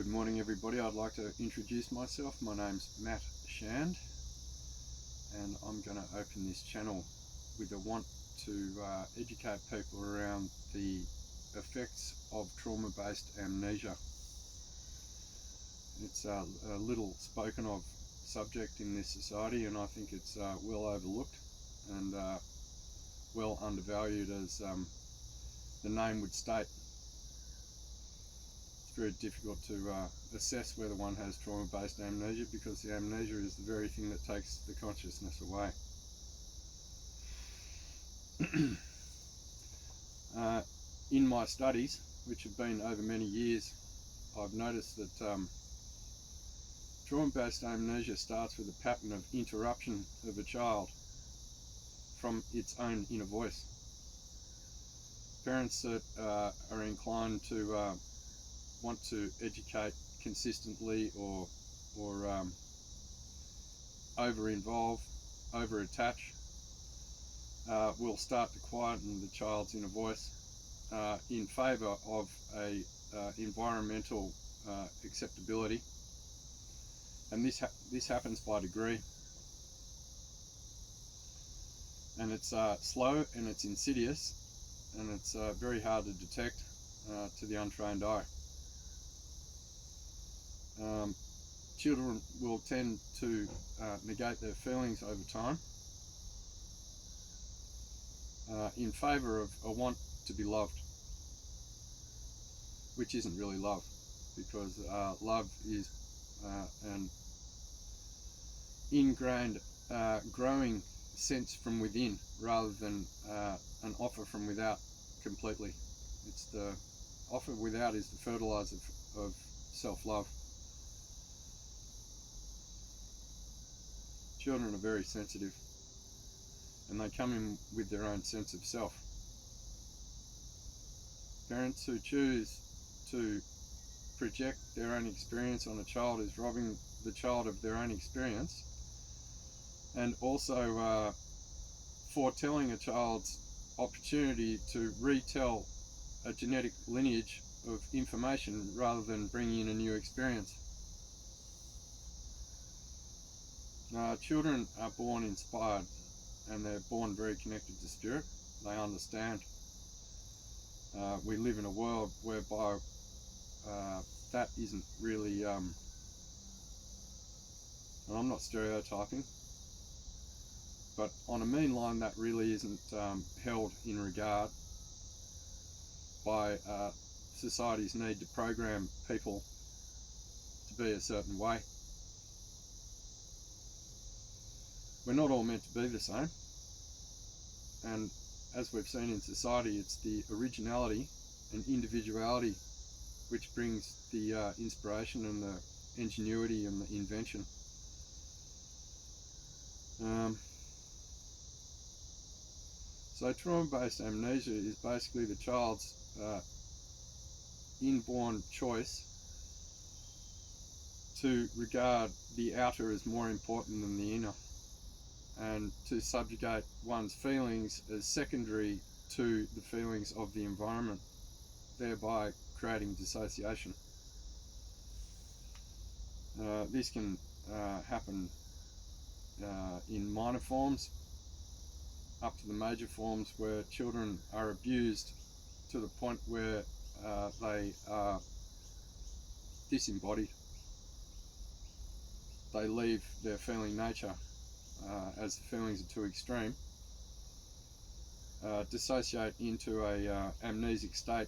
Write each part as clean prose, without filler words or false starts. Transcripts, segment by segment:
Good morning everybody. I'd like to introduce myself. My name's Matty, and I'm going to open this channel with a want to educate people around the effects of trauma-based amnesia. It's a little spoken of subject in this society, and I think it's well overlooked and well undervalued, as the name would state. Very difficult to assess whether one has trauma-based amnesia, because the amnesia is the very thing that takes the consciousness away. In my studies, which have been over many years, I've noticed that trauma-based amnesia starts with a pattern of interruption of a child from its own inner voice. Parents that are inclined to want to educate consistently or over-involve, over-attach, will start to quieten the child's inner voice in favour of a environmental acceptability, and this happens by degree, and it's slow and it's insidious, and it's very hard to detect to the untrained eye. Children will tend to negate their feelings over time in favour of a want to be loved, which isn't really love, because love is an ingrained growing sense from within, rather than an offer from without completely. It's the offer without is the fertilizer of self-love. Children are very sensitive, and they come in with their own sense of self. Parents who choose to project their own experience on a child is robbing the child of their own experience, and also foretelling a child's opportunity to retell a genetic lineage of information rather than bringing in a new experience. Children are born inspired, and they're born very connected to spirit. They understand. We live in a world whereby that isn't really, and I'm not stereotyping, but on a mean line that really isn't held in regard by society's need to program people to be a certain way. We're not all meant to be the same, and as we've seen in society, it's the originality and individuality which brings the inspiration and the ingenuity and the invention. So trauma-based amnesia is basically the child's inborn choice to regard the outer as more important than the inner, and to subjugate one's feelings as secondary to the feelings of the environment, thereby creating dissociation. This can happen in minor forms up to the major forms, where children are abused to the point where they are disembodied. They leave their feeling nature as the feelings are too extreme, dissociate into a amnesic state,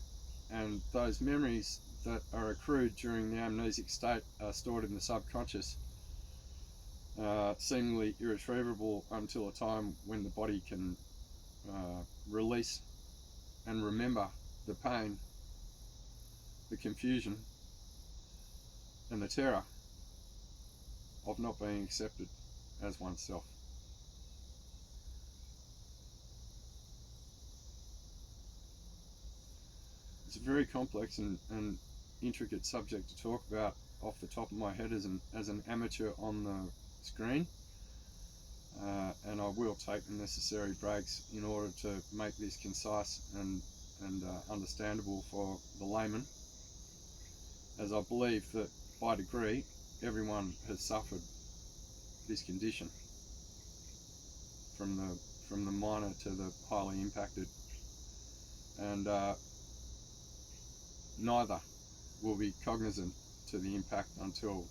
and those memories that are accrued during the amnesic state are stored in the subconscious, seemingly irretrievable until a time when the body can release and remember the pain, the confusion, and the terror of not being accepted as oneself. It's a very complex and intricate subject to talk about off the top of my head as an amateur on the screen, and I will take the necessary breaks in order to make this concise and understandable for the layman, as I believe that by degree everyone has suffered this condition, from the minor to the highly impacted, and neither will be cognizant to the impact until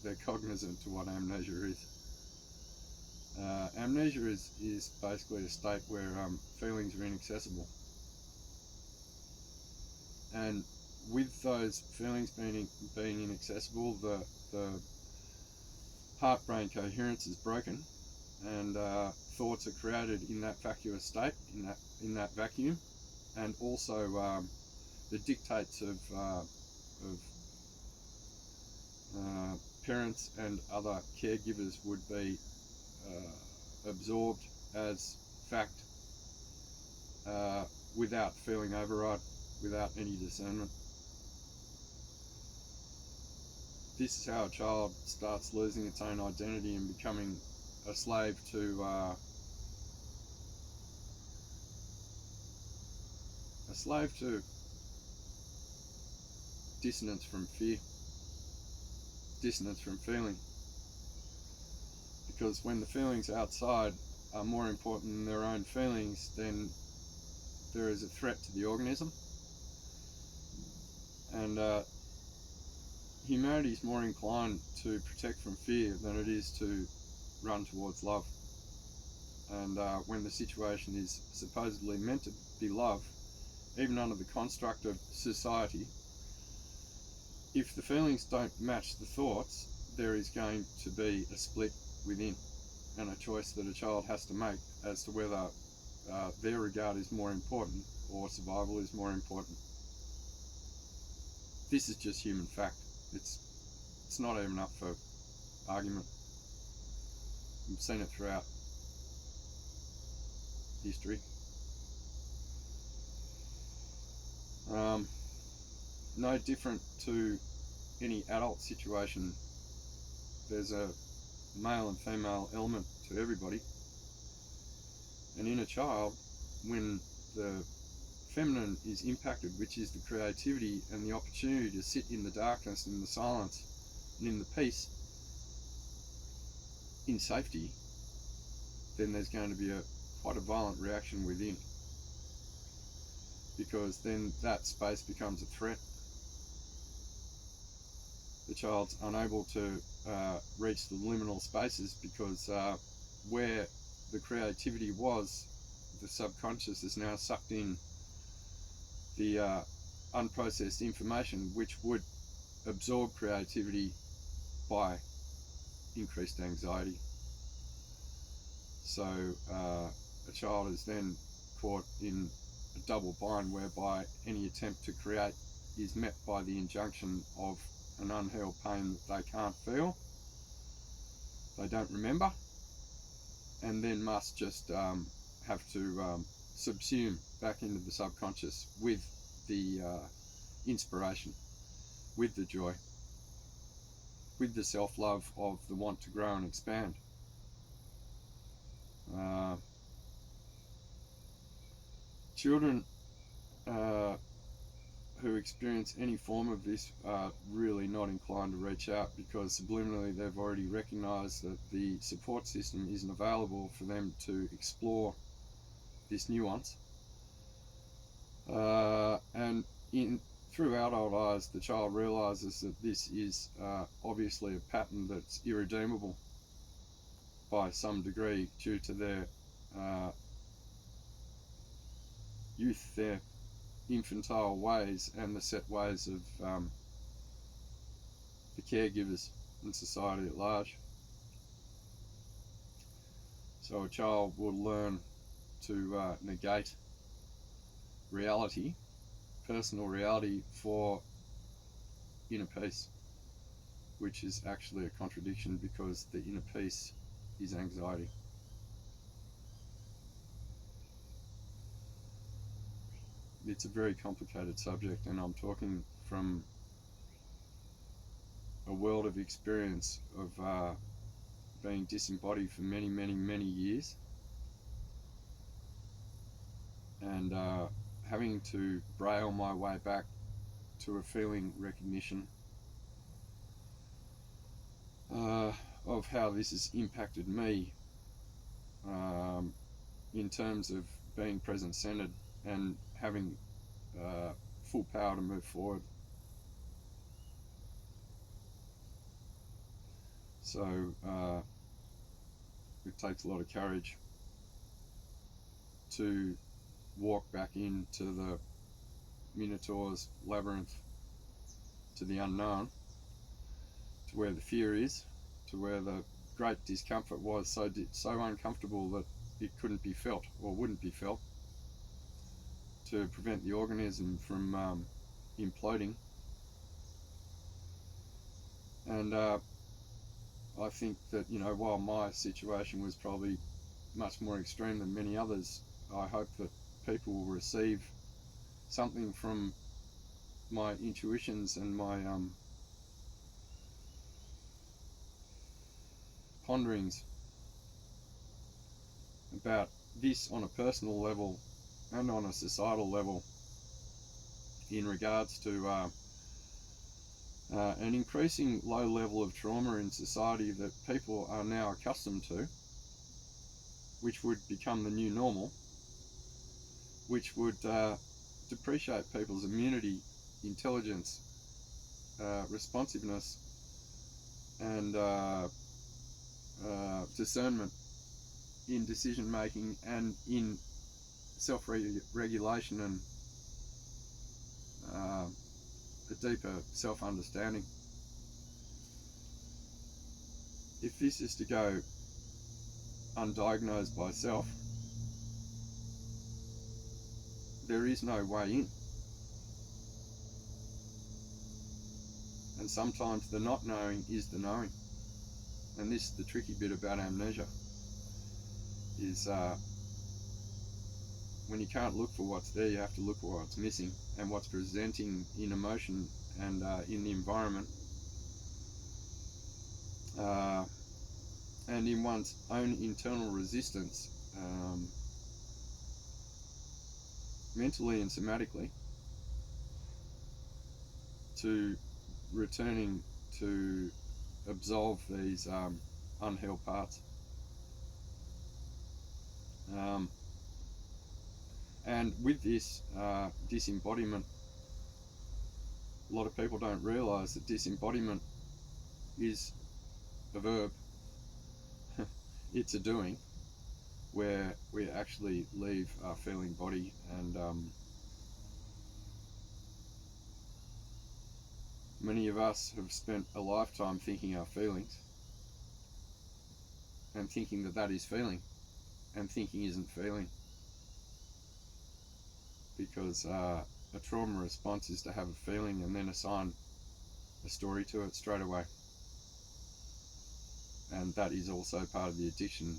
they're cognizant to what amnesia is. Amnesia is basically a state where feelings are inaccessible, and with those feelings being inaccessible, the heart-brain coherence is broken, and thoughts are created in that vacuous state, in that vacuum, and also the dictates of parents and other caregivers would be absorbed as fact, without feeling override, without any discernment. This is how a child starts losing its own identity and becoming a slave to dissonance from fear, dissonance from feeling. Because when the feelings outside are more important than their own feelings, then there is a threat to the organism. And humanity is more inclined to protect from fear than it is to run towards love. And when the situation is supposedly meant to be love, even under the construct of society, if the feelings don't match the thoughts, there is going to be a split within, and a choice that a child has to make as to whether their regard is more important or survival is more important. This is just human fact. It's not even up for argument. We've seen it throughout history. No different to any adult situation. There's a male and female element to everybody, and in a child, when the feminine is impacted, which is the creativity and the opportunity to sit in the darkness, in the silence, and in the peace, in safety, then there's going to be quite a violent reaction within, because then that space becomes a threat. The child's unable to reach the liminal spaces because where the creativity was, the subconscious has now sucked in the unprocessed information, which would absorb creativity by increased anxiety. So a child is then caught in a double bind, whereby any attempt to create is met by the injunction of an unhealed pain that they can't feel, they don't remember, and then must just have to subsume back into the subconscious with the inspiration, with the joy, with the self-love of the want to grow and expand. Children who experience any form of this are really not inclined to reach out, because subliminally they've already recognized that the support system isn't available for them to explore this nuance. And through adult eyes, the child realizes that this is obviously a pattern that's irredeemable by some degree due to their youth, their infantile ways, and the set ways of the caregivers and society at large. So a child will learn to negate reality, personal reality, for inner peace, which is actually a contradiction, because the inner peace is anxiety. It's a very complicated subject, and I'm talking from a world of experience of being disembodied for many, many, many years, and having to braille my way back to a feeling recognition of how this has impacted me in terms of being present-centered and having full power to move forward. So it takes a lot of courage to walk back into the Minotaur's labyrinth, to the unknown, to where the fear is, to where the great discomfort was so uncomfortable that it couldn't be felt or wouldn't be felt, to prevent the organism from imploding. And I think that, you know, while my situation was probably much more extreme than many others, I hope that people will receive something from my intuitions and my ponderings about this on a personal level and on a societal level in regards to an increasing low level of trauma in society that people are now accustomed to, which would become the new normal, which would depreciate people's immunity, intelligence, responsiveness, and discernment in decision making and in self-regulation and a deeper self-understanding. If this is to go undiagnosed by self, there is no way in. And sometimes the not knowing is the knowing. And this is the tricky bit about amnesia, is when you can't look for what's there, you have to look for what's missing and what's presenting in emotion and in the environment, and in one's own internal resistance, mentally and somatically, to returning to absolve these unhealed parts. And with this disembodiment, a lot of people don't realise that disembodiment is a verb. It's a doing, where we actually leave our feeling body, and many of us have spent a lifetime thinking our feelings and thinking that that is feeling, and thinking isn't feeling, because a trauma response is to have a feeling and then assign a story to it straight away. And that is also part of the addiction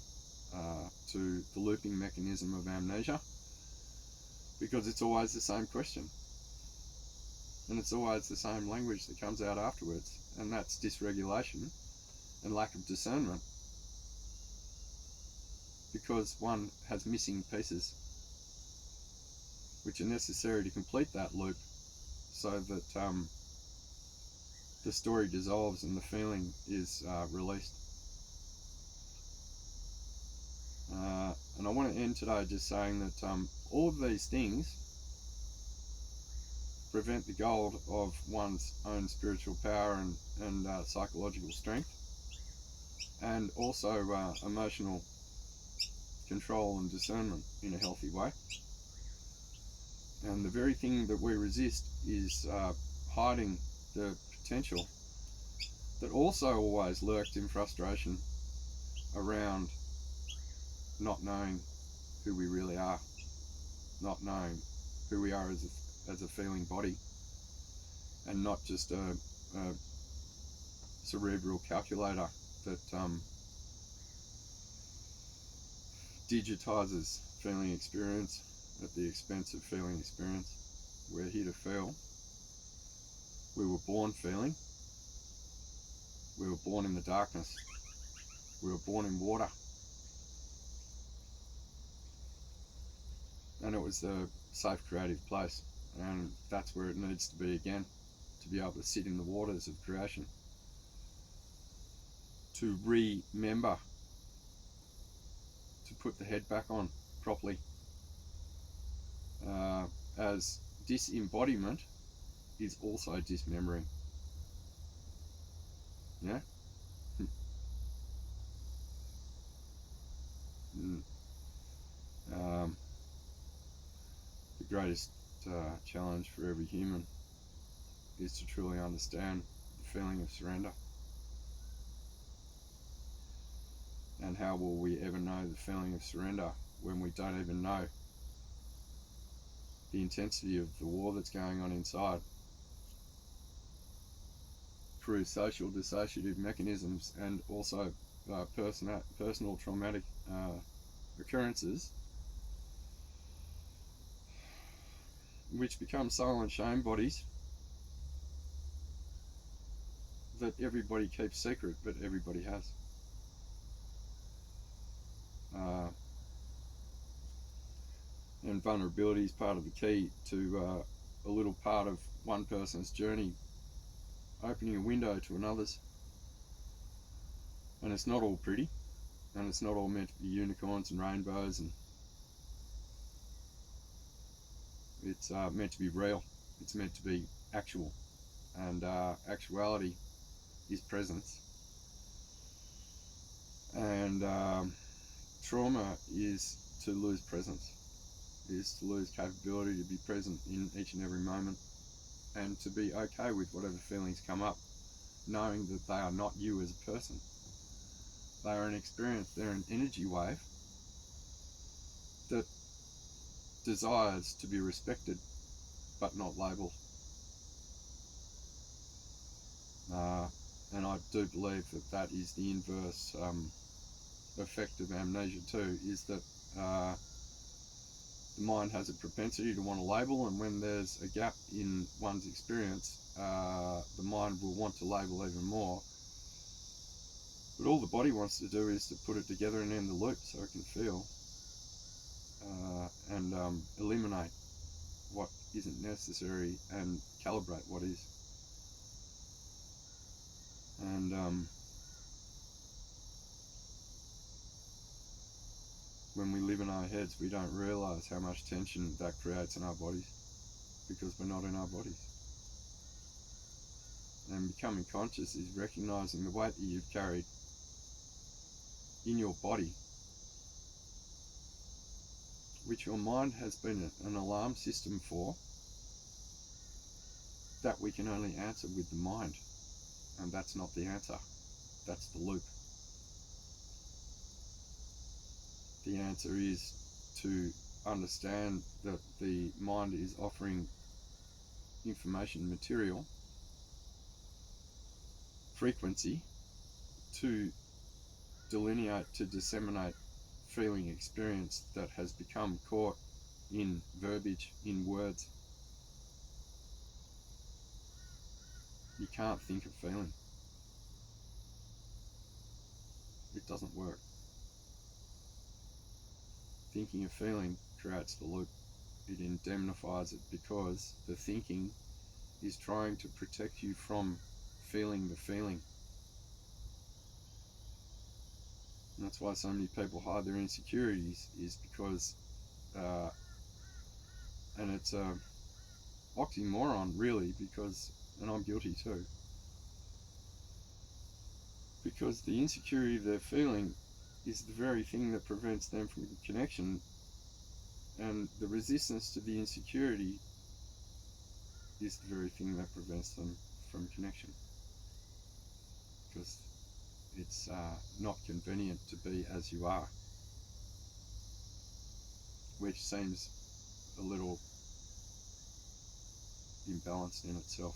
to the looping mechanism of amnesia, because it's always the same question and it's always the same language that comes out afterwards, and that's dysregulation and lack of discernment, because one has missing pieces which are necessary to complete that loop, so that the story dissolves and the feeling is released. And I want to end today just saying that all of these things prevent the goal of one's own spiritual power and psychological strength, and also emotional control and discernment in a healthy way. And the very thing that we resist is hiding the potential that also always lurked in frustration around not knowing who we really are, not knowing who we are as a feeling body, and not just a cerebral calculator that digitizes feeling experience at the expense of feeling experience. We're here to feel. We were born feeling. We were born in the darkness. We were born in water. And it was a safe, creative place. And that's where it needs to be again, to be able to sit in the waters of creation, to remember to put the head back on properly, as disembodiment is also dismembering. Yeah. The greatest challenge for every human is to truly understand the feeling of surrender. And how will we ever know the feeling of surrender when we don't even know the intensity of the war that's going on inside? Through social dissociative mechanisms and also personal traumatic occurrences, which become silent shame bodies that everybody keeps secret, but everybody has. And vulnerability is part of the key to a little part of one person's journey, opening a window to another's. And it's not all pretty, and it's not all meant to be unicorns and rainbows, and it's meant to be real. It's meant to be actual, and actuality is presence. And trauma is to lose presence, is to lose capability to be present in each and every moment, and to be okay with whatever feelings come up, knowing that they are not you as a person. They are an experience, they're an energy wave that desires to be respected but not labelled. And I do believe that that is the inverse effect of amnesia too, is that the mind has a propensity to want to label, and when there's a gap in one's experience, the mind will want to label even more. But all the body wants to do is to put it together and end the loop so it can feel and eliminate what isn't necessary and calibrate what is. And when we live in our heads, we don't realise how much tension that creates in our bodies, because we're not in our bodies. And becoming conscious is recognising the weight that you've carried in your body, which your mind has been an alarm system for, that we can only answer with the mind. And that's not the answer, that's the loop. The answer is to understand that the mind is offering information, material, frequency, to delineate, to disseminate feeling experience that has become caught in verbiage, in words. You can't think of feeling. It doesn't work. Thinking of feeling creates the loop. It indemnifies it, because the thinking is trying to protect you from feeling the feeling. And that's why so many people hide their insecurities, is because, and it's a oxymoron really, because, and I'm guilty too, because the insecurity they're feeling is the very thing that prevents them from connection, and the resistance to the insecurity is the very thing that prevents them from connection, because it's not convenient to be as you are, which seems a little imbalanced in itself.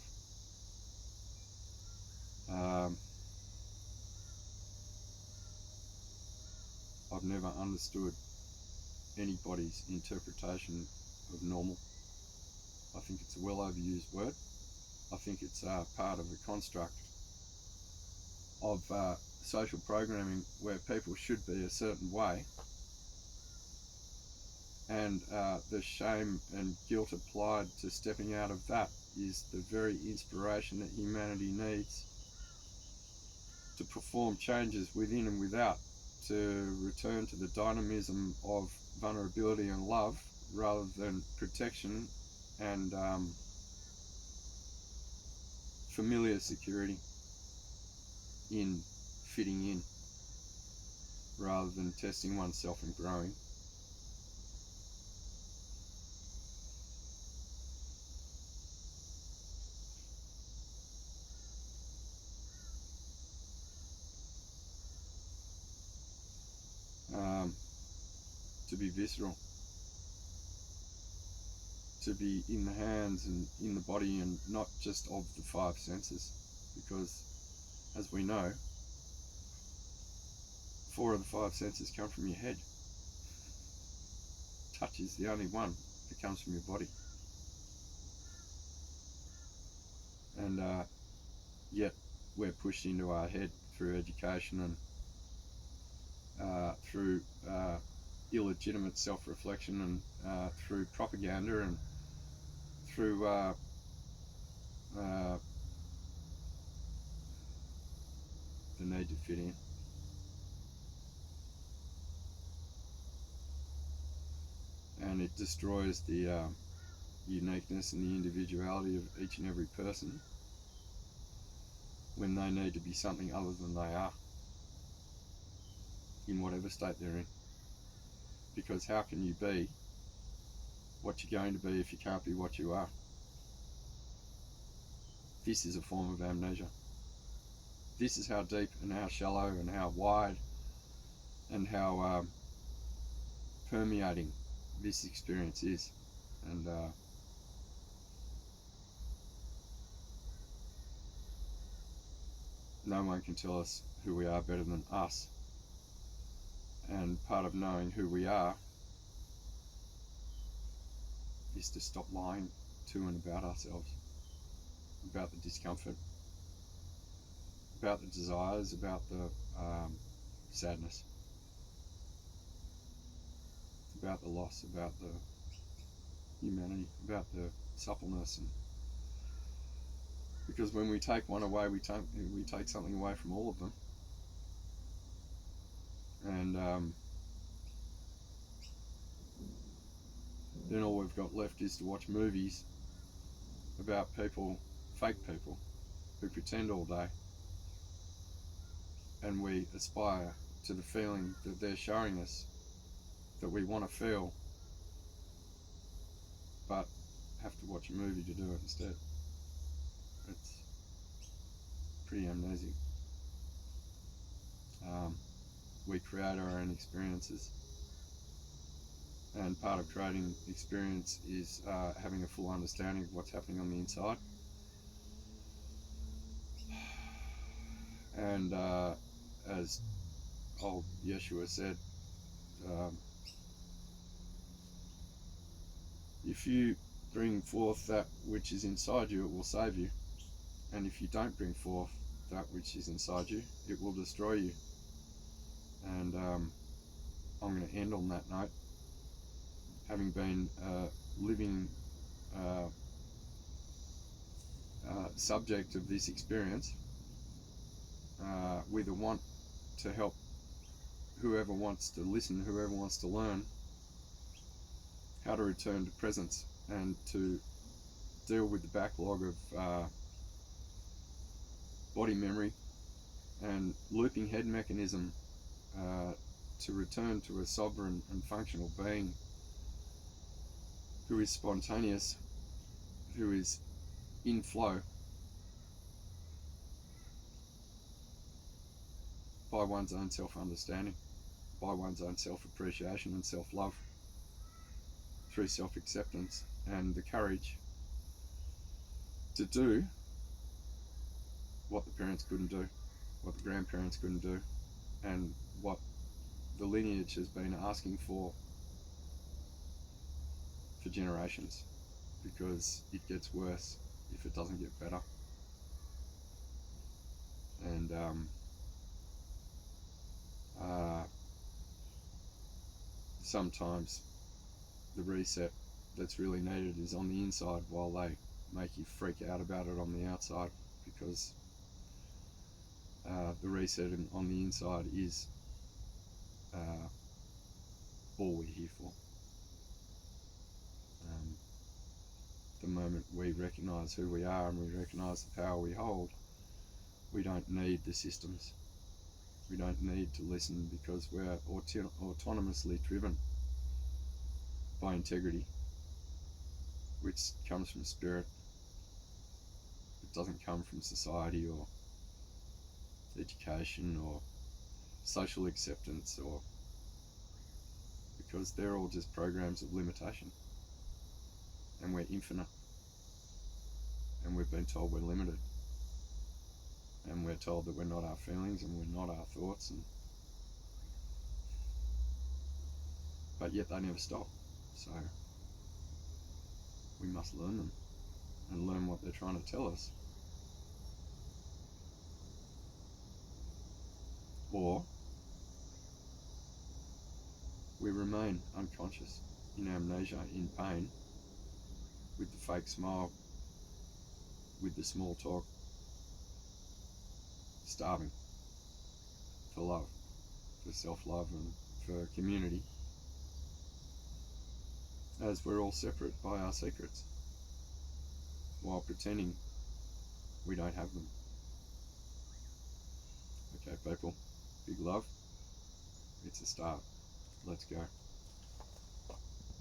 I've never understood anybody's interpretation of normal. I think it's a well overused word. I think it's part of a construct of social programming where people should be a certain way, And the shame and guilt applied to stepping out of that is the very inspiration that humanity needs to perform changes within and without, to return to the dynamism of vulnerability and love rather than protection and familiar security in fitting in rather than testing oneself and growing. To be visceral, to be in the hands and in the body and not just of the five senses, because as we know, 4 of the 5 senses come from your head. Touch is the only one that comes from your body. And yet we're pushed into our head through education and through illegitimate self-reflection and through propaganda and through the need to fit in. And it destroys the uniqueness and the individuality of each and every person when they need to be something other than they are in whatever state they're in. Because how can you be what you're going to be if you can't be what you are? This is a form of amnesia. This is how deep and how shallow and how wide and how permeating this experience is. And no one can tell us who we are better than us. And part of knowing who we are is to stop lying to and about ourselves, about the discomfort, about the desires, about the sadness, about the loss, about the humanity, about the suppleness. And because when we take one away, we take something away from all of them. And then all we've got left is to watch movies about people, fake people, who pretend all day. And we aspire to the feeling that they're showing us that we want to feel, but have to watch a movie to do it instead. It's pretty amnesic. We create our own experiences, and part of creating experience is having a full understanding of what's happening on the inside. And as old Yeshua said, if you bring forth that which is inside you, it will save you. And if you don't bring forth that which is inside you, it will destroy you. And I'm going to end on that note. Having been living subject of this experience, with a want to help whoever wants to listen, whoever wants to learn how to return to presence and to deal with the backlog of body memory and looping head mechanism, to return to a sovereign and functional being who is spontaneous, who is in flow by one's own self-understanding, by one's own self-appreciation and self-love, through self-acceptance and the courage to do what the parents couldn't do, what the grandparents couldn't do, and what the lineage has been asking for generations, because it gets worse if it doesn't get better. And sometimes the reset that's really needed is on the inside, while they make you freak out about it on the outside, because the reset on the inside is all we're here for. The moment we recognise who we are and we recognise the power we hold, we don't need the systems. We don't need to listen, because we're autonomously driven by integrity, which comes from spirit. It doesn't come from society or education or social acceptance, or because they're all just programs of limitation, and we're infinite, and we've been told we're limited, and we're told that we're not our feelings and we're not our thoughts, but yet they never stop. So we must learn them and learn what they're trying to tell us, or we remain unconscious, in amnesia, in pain, with the fake smile, with the small talk, starving for love, for self-love and for community, as we're all separate by our secrets, while pretending we don't have them. Okay, people, big love. It's a start. Let's go.